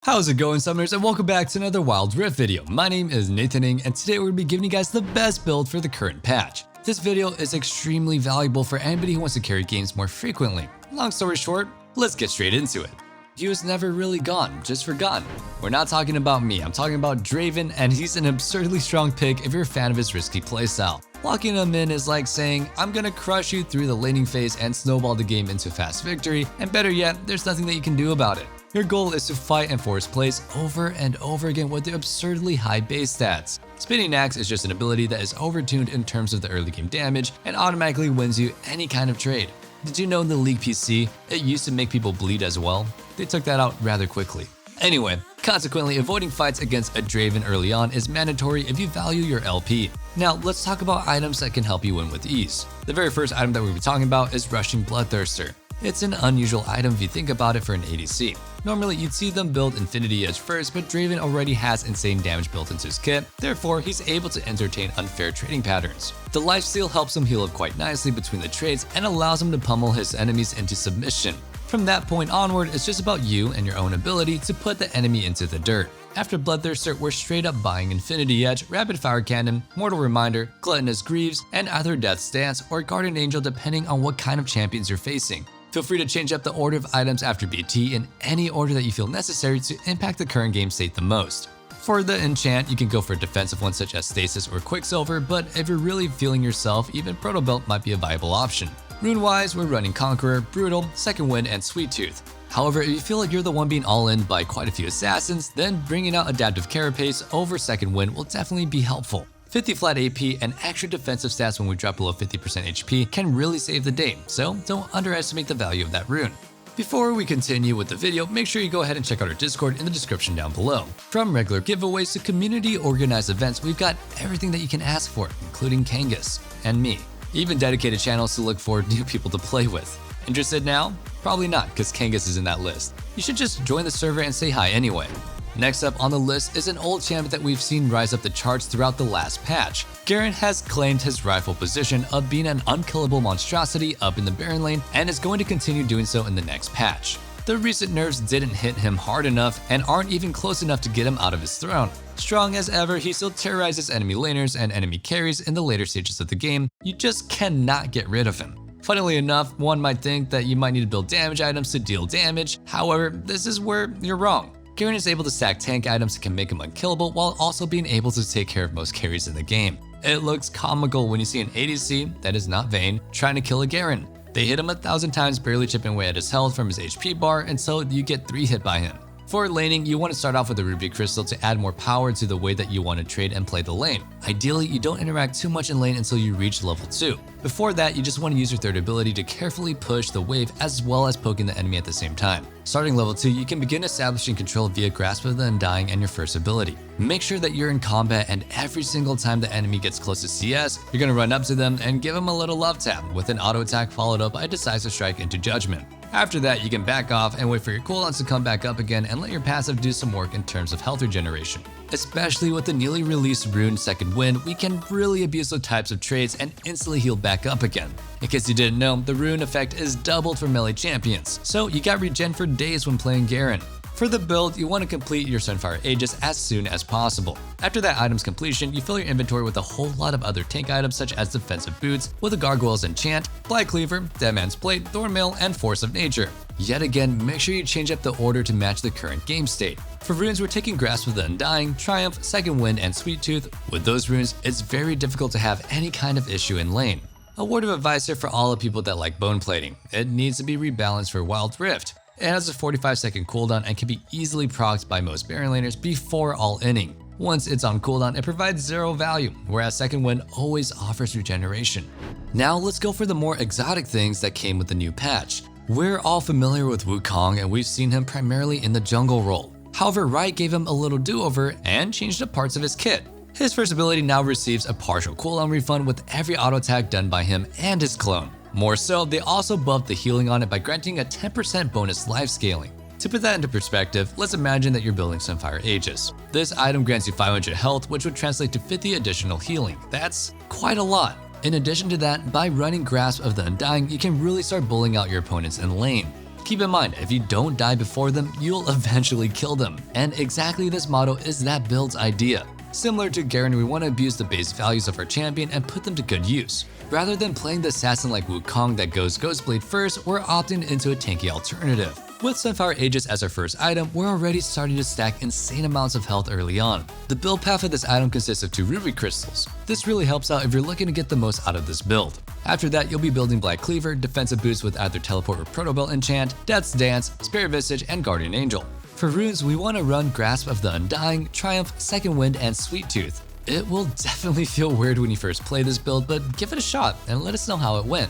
How's it going, summoners, and welcome back to another Wild Rift video. My name is Nathaning, and today we're going to be giving you guys the best build for the current patch. This video is extremely valuable for anybody who wants to carry games more frequently. Long story short, let's get straight into it. He was never really gone, just forgotten. We're not talking about me, I'm talking about Draven, and he's an absurdly strong pick if you're a fan of his risky playstyle. Locking him in is like saying, I'm gonna crush you through the laning phase and snowball the game into fast victory, and better yet, there's nothing that you can do about it. Your goal is to fight and force plays over and over again with the absurdly high base stats. Spinning Axe is just an ability that is overtuned in terms of the early game damage and automatically wins you any kind of trade. Did you know in the League PC, it used to make people bleed as well? They took that out rather quickly. Anyway, consequently, avoiding fights against a Draven early on is mandatory if you value your LP. Now, let's talk about items that can help you win with ease. The very first item that we'll be talking about is Rushing Bloodthirster. It's an unusual item if you think about it for an ADC. Normally, you'd see them build Infinity Edge first, but Draven already has insane damage built into his kit, therefore he's able to entertain unfair trading patterns. The lifesteal helps him heal up quite nicely between the trades and allows him to pummel his enemies into submission. From that point onward, it's just about you and your own ability to put the enemy into the dirt. After Bloodthirster, we're straight up buying Infinity Edge, Rapid Fire Cannon, Mortal Reminder, Gluttonous Greaves, and either Death Stance or Guardian Angel depending on what kind of champions you're facing. Feel free to change up the order of items after BT in any order that you feel necessary to impact the current game state the most. For the enchant, you can go for defensive ones such as Stasis or Quicksilver, but if you're really feeling yourself, even Proto Belt might be a viable option. Rune-wise, we're running Conqueror, Brutal, Second Wind, and Sweet Tooth. However, if you feel like you're the one being all in by quite a few assassins, then bringing out Adaptive Carapace over Second Wind will definitely be helpful. 50 flat AP and extra defensive stats when we drop below 50% HP can really save the day, so don't underestimate the value of that rune. Before we continue with the video, make sure you go ahead and check out our Discord in the description down below. From regular giveaways to community organized events, we've got everything that you can ask for, including Kangas and me. Even dedicated channels to look for new people to play with. Interested now? Probably not, because Kangas is in that list. You should just join the server and say hi anyway. Next up on the list is an old champ that we've seen rise up the charts throughout the last patch. Garen has claimed his rightful position of being an unkillable monstrosity up in the Baron lane and is going to continue doing so in the next patch. The recent nerfs didn't hit him hard enough and aren't even close enough to get him out of his throne. Strong as ever, he still terrorizes enemy laners and enemy carries in the later stages of the game. You just cannot get rid of him. Funnily enough, one might think that you might need to build damage items to deal damage. However, this is where you're wrong. Garen is able to stack tank items that can make him unkillable while also being able to take care of most carries in the game. It looks comical when you see an ADC, that is not Vayne, trying to kill a Garen. They hit him 1,000 times, barely chipping away at his health from his HP bar, and so you get 3 hit by him. For laning, you want to start off with a Ruby Crystal to add more power to the way that you want to trade and play the lane. Ideally, you don't interact too much in lane until you reach level 2. Before that, you just want to use your third ability to carefully push the wave as well as poking the enemy at the same time. Starting level 2, you can begin establishing control via Grasp of the Undying and your first ability. Make sure that you're in combat and every single time the enemy gets close to CS, you're going to run up to them and give them a little love tap with an auto attack followed up by a decisive strike into Judgment. After that, you can back off and wait for your cooldowns to come back up again and let your passive do some work in terms of health regeneration. Especially with the newly released rune Second Wind, we can really abuse those types of trades and instantly heal back up again. In case you didn't know, the rune effect is doubled for melee champions, so you got regen for days when playing Garen. For the build, you want to complete your Sunfire Aegis as soon as possible. After that item's completion, you fill your inventory with a whole lot of other tank items such as Defensive Boots, with a Gargoyle's Enchant, Blight Cleaver, Deadman's Plate, Thornmail, and Force of Nature. Yet again, make sure you change up the order to match the current game state. For runes, we're taking Grasp of the Undying, Triumph, Second Wind, and Sweet Tooth. With those runes, it's very difficult to have any kind of issue in lane. A word of advice here for all the people that like bone plating. It needs to be rebalanced for Wild Rift. It has a 45-second cooldown and can be easily procced by most Baron laners before all inning. Once it's on cooldown, it provides 0 value, whereas Second Wind always offers regeneration. Now let's go for the more exotic things that came with the new patch. We're all familiar with Wukong and we've seen him primarily in the jungle role. However, Riot gave him a little do-over and changed up parts of his kit. His first ability now receives a partial cooldown refund with every auto attack done by him and his clone. More so, they also buffed the healing on it by granting a 10% bonus life scaling. To put that into perspective, let's imagine that you're building Sunfire Aegis. This item grants you 500 health, which would translate to 50 additional healing. That's quite a lot. In addition to that, by running Grasp of the Undying, you can really start bullying out your opponents in lane. Keep in mind, if you don't die before them, you'll eventually kill them. And exactly this motto is that build's idea. Similar to Garen, we want to abuse the base values of our champion and put them to good use. Rather than playing the assassin like Wukong that goes Ghostblade first, we're opting into a tanky alternative. With Sunflower Aegis as our first item, we're already starting to stack insane amounts of health early on. The build path of this item consists of 2 ruby crystals. This really helps out if you're looking to get the most out of this build. After that, you'll be building Black Cleaver, defensive boots with either Teleport or Proto Belt enchant, Death's Dance, Spirit Visage, and Guardian Angel. For runes, we want to run Grasp of the Undying, Triumph, Second Wind, and Sweet Tooth. It will definitely feel weird when you first play this build, but give it a shot and let us know how it went.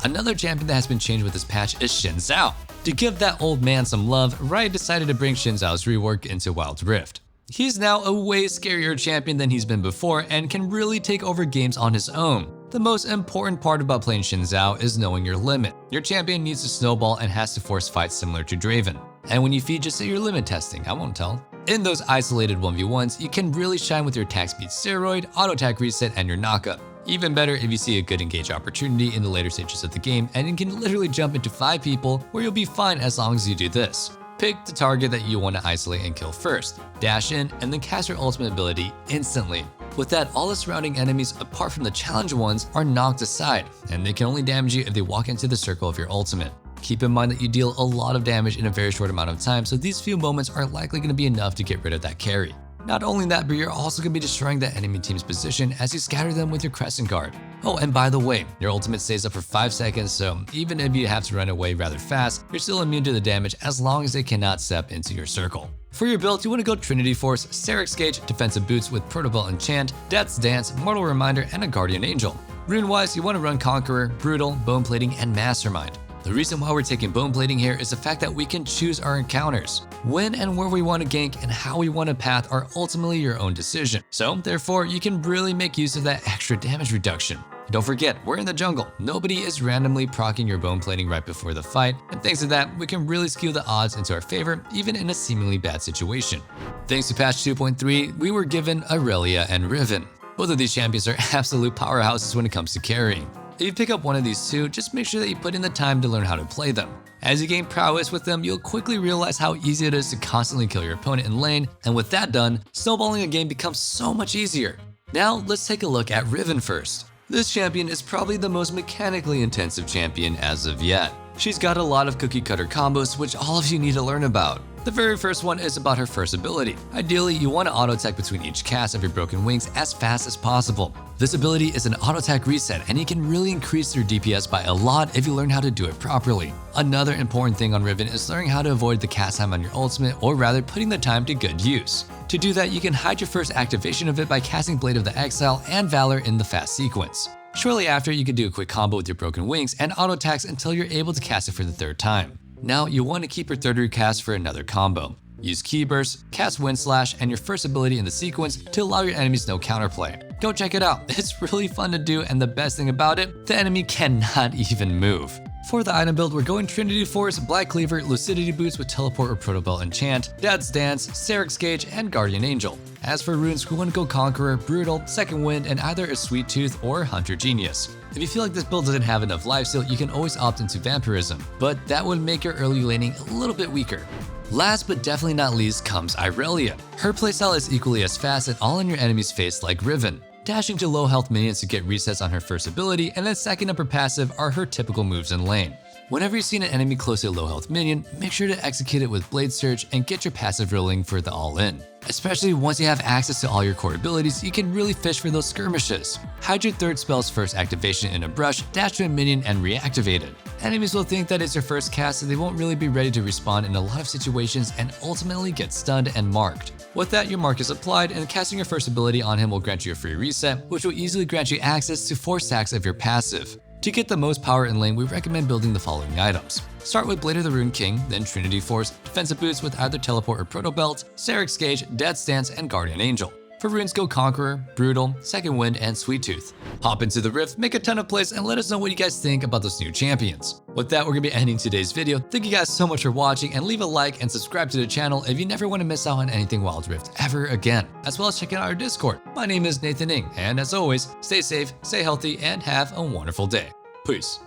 Another champion that has been changed with this patch is Xingqiu. To give that old man some love, Riot decided to bring Xingqiu's rework into Wild Rift. He's now a way scarier champion than he's been before and can really take over games on his own. The most important part about playing Xingqiu is knowing your limit. Your champion needs to snowball and has to force fights similar to Draven. And when you feed, just say you're limit testing, I won't tell. In those isolated 1v1s, you can really shine with your attack speed steroid, auto attack reset, and your knockup. Even better if you see a good engage opportunity in the later stages of the game and you can literally jump into 5 people where you'll be fine as long as you do this. Pick the target that you want to isolate and kill first, dash in, and then cast your ultimate ability instantly. With that, all the surrounding enemies apart from the challenge ones are knocked aside, and they can only damage you if they walk into the circle of your ultimate. Keep in mind that you deal a lot of damage in a very short amount of time, so these few moments are likely going to be enough to get rid of that carry. Not only that, but you're also going to be destroying that enemy team's position as you scatter them with your Crescent Guard. Oh, and by the way, your ultimate stays up for 5 seconds, so even if you have to run away rather fast, you're still immune to the damage as long as they cannot step into your circle. For your build, you want to go Trinity Force, Serix Gage, Defensive Boots with Proto Belt Enchant, Death's Dance, Mortal Reminder, and a Guardian Angel. Rune-wise, you want to run Conqueror, Brutal, Bone Plating, and Mastermind. The reason why we're taking bone plating here is the fact that we can choose our encounters. When and where we want to gank and how we want to path are ultimately your own decision. So therefore, you can really make use of that extra damage reduction. Don't forget, we're in the jungle. Nobody is randomly proccing your bone plating right before the fight, and thanks to that, we can really skew the odds into our favor even in a seemingly bad situation. Thanks to patch 2.3, we were given Aurelia and Riven. Both of these champions are absolute powerhouses when it comes to carrying. If you pick up one of these two, just make sure that you put in the time to learn how to play them. As you gain prowess with them, you'll quickly realize how easy it is to constantly kill your opponent in lane, and with that done, snowballing a game becomes so much easier. Now, let's take a look at Riven first. This champion is probably the most mechanically intensive champion as of yet. She's got a lot of cookie cutter combos which all of you need to learn about. The very first one is about her first ability. Ideally, you want to auto attack between each cast of your broken wings as fast as possible. This ability is an auto attack reset and you can really increase your DPS by a lot if you learn how to do it properly. Another important thing on Riven is learning how to avoid the cast time on your ultimate, or rather putting the time to good use. To do that, you can hide your first activation of it by casting Blade of the Exile and Valor in the fast sequence. Shortly after, you can do a quick combo with your broken wings and auto attacks until you're able to cast it for the 3rd time. Now, you want to keep your 3rd recast for another combo. Use Key Burst, cast Wind Slash, and your first ability in the sequence to allow your enemies no counterplay. Go check it out, it's really fun to do, and the best thing about it, the enemy cannot even move. For the item build, we're going Trinity Force, Black Cleaver, Lucidity Boots with Teleport or Proto Belt Enchant, Death's Dance, Serix Gage, and Guardian Angel. As for runes, we want to go Conqueror, Brutal, Second Wind, and either a Sweet Tooth or Hunter Genius. If you feel like this build doesn't have enough lifesteal, you can always opt into Vampirism, but that would make your early laning a little bit weaker. Last but definitely not least comes Aurelia. Her playstyle is equally as fast and all in your enemy's face like Riven. Dashing to low health minions to get resets on her first ability, and then second up her passive are her typical moves in lane. Whenever you see an enemy close to a low health minion, make sure to execute it with Blade Surge and get your passive rolling for the all-in. Especially once you have access to all your core abilities, you can really fish for those skirmishes. Hide your 3rd spell's first activation in a brush, dash to a minion, and reactivate it. Enemies will think that it's your first cast, so they won't really be ready to respond in a lot of situations and ultimately get stunned and marked. With that, your mark is applied, and casting your first ability on him will grant you a free reset, which will easily grant you access to 4 stacks of your passive. To get the most power in lane, we recommend building the following items. Start with Blade of the Rune King, then Trinity Force, Defensive Boots with either Teleport or Proto Belt, Serix Gage, Death's Dance, and Guardian Angel. For runes, go Conqueror, Brutal, Second Wind, and Sweet Tooth. Hop into the Rift, make a ton of plays, and let us know what you guys think about those new champions. With that, we're going to be ending today's video. Thank you guys so much for watching, and leave a like and subscribe to the channel if you never want to miss out on anything Wild Rift ever again, as well as checking out our Discord. My name is Nathan Ng, and as always, stay safe, stay healthy, and have a wonderful day. Peace.